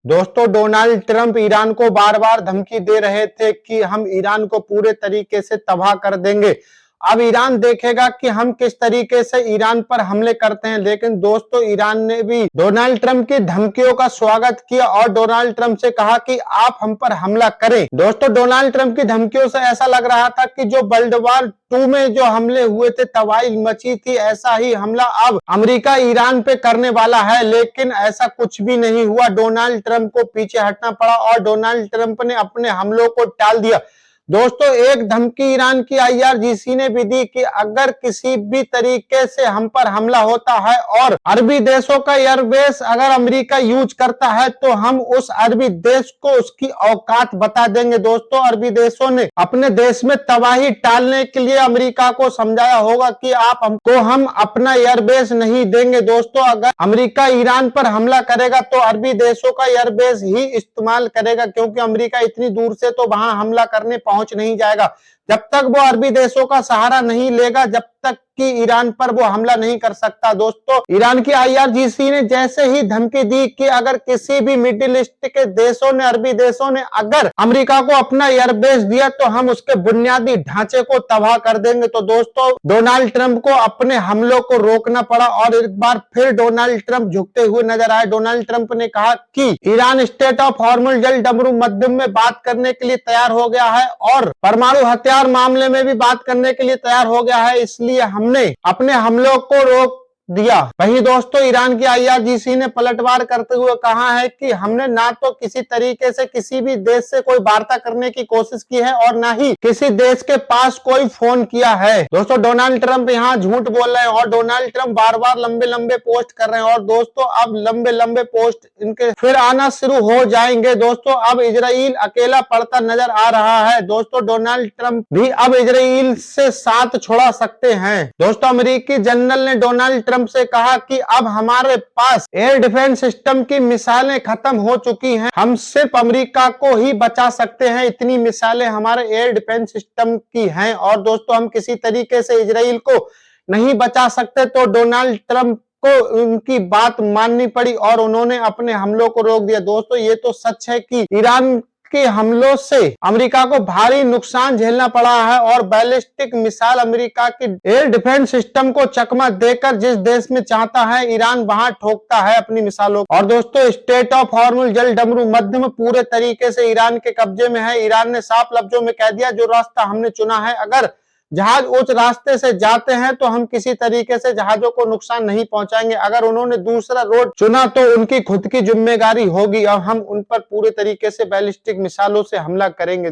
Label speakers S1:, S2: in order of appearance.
S1: दोस्तों, Donald Trump Iran को बार बार धमकी दे रहे थे कि हम ईरान को पूरे तरीके से तबाह कर देंगे। अब ईरान देखेगा कि हम किस तरीके से ईरान पर हमले करते हैं। लेकिन दोस्तों, ईरान ने भी डोनाल्ड ट्रंप की धमकियों का स्वागत किया और डोनाल्ड ट्रंप से कहा कि आप हम पर हमला करें। दोस्तों, डोनाल्ड ट्रंप की धमकियों से ऐसा लग रहा था कि जो वर्ल्ड वॉर 2 में जो हमले हुए थे, तबाही मची थी, ऐसा ही हमला अब अमेरिका ईरान पे करने वाला है। लेकिन ऐसा कुछ भी नहीं हुआ। डोनाल्ड ट्रंप को पीछे हटना पड़ा और डोनाल्ड ट्रंप ने अपने हमलों को टाल दिया। दोस्तों, एक धमकी ईरान की IRGC ने भी दी कि अगर किसी भी तरीके से हम पर हमला होता है और अरबी देशों का एयरबेस अगर अमेरिका यूज करता है तो हम उस अरबी देश को उसकी औकात बता देंगे। दोस्तों, अरबी देशों ने अपने देश में तबाही टालने के लिए अमेरिका को समझाया होगा कि हम अपना एयरबेस नहीं देंगे। दोस्तों, अगर अमेरिका ईरान पर हमला करेगा तो अरबी देशों का एयरबेस ही इस्तेमाल करेगा, क्योंकि अमेरिका इतनी दूर से तो वहां हमला करने पहुंच नहीं जाएगा। जब तक वो अरबी देशों का सहारा नहीं लेगा, जब तक कि ईरान पर वो हमला नहीं कर सकता। दोस्तों, ईरान की IRGC ने जैसे ही धमकी दी कि अगर किसी भी मिडिल ईस्ट के देशों ने, अरबी देशों ने अगर अमेरिका को अपना एयरबेस दिया तो हम उसके बुनियादी ढांचे को तबाह कर देंगे। तो दोस्तों, डोनाल्ड ट्रंप को अपने हमलों को रोकना पड़ा और एक बार फिर डोनाल्ड ट्रंप झुकते हुए नजर आए। डोनाल्ड ट्रंप ने कहा कि ईरान स्टेट ऑफ हॉर्मुज़ जल डमरू मध्यम में बात करने के लिए तैयार हो गया है और परमाणु हथियार मामले में भी बात करने के लिए तैयार हो गया है, इसलिए हमने अपने हमलों को रोक दिया। वहीं दोस्तों, ईरान की IRGC ने पलटवार करते हुए कहा है कि हमने ना तो किसी तरीके से किसी भी देश से कोई वार्ता करने की कोशिश की है और ना ही किसी देश के पास कोई फोन किया है। दोस्तों, डोनाल्ड ट्रंप यहाँ झूठ बोल रहे हैं और डोनाल्ड ट्रंप बार बार लंबे लंबे पोस्ट कर रहे हैं और दोस्तों, अब लंबे लंबे पोस्ट इनके फिर आना शुरू हो जाएंगे। दोस्तों, अब इजराइल अकेला पड़ता नजर आ रहा है। दोस्तों, डोनाल्ड ट्रंप भी अब इजराइल से साथ छोड़ा सकते हैं। दोस्तों, अमेरिकी जनरल ने डोनाल्ड ट्रंप से कहा कि अब हमारे पास एयर डिफेंस सिस्टम की मिसाइलें खत्म हो चुकी हैं, हम सिर्फ अमेरिका को ही बचा सकते हैं, इतनी मिसाइलें हमारे एयर डिफेंस सिस्टम की हैं और दोस्तों, हम किसी तरीके से इजराइल को नहीं बचा सकते। तो डोनाल्ड ट्रंप को उनकी बात माननी पड़ी और उन्होंने अपने हमलों को रोक दिया। दोस्तों, ये तो सच है कि ईरान के हमलों से अमेरिका को भारी नुकसान झेलना पड़ा है और बैलिस्टिक मिसाइल अमेरिका की एयर डिफेंस सिस्टम को चकमा देकर जिस देश में चाहता है ईरान वहां ठोकता है अपनी मिसाइलों। और दोस्तों, स्टेट ऑफ हॉर्मुज़ जल डमरू मध्यम पूरे तरीके से ईरान के कब्जे में है। ईरान ने साफ लफ्जों में कह दिया, जो रास्ता हमने चुना है, अगर जहाज उस रास्ते से जाते हैं तो हम किसी तरीके से जहाजों को नुकसान नहीं पहुंचाएंगे। अगर उन्होंने दूसरा रोड चुना तो उनकी खुद की जिम्मेदारी होगी और हम उन पर पूरे तरीके से बैलिस्टिक मिसाइलों से हमला करेंगे।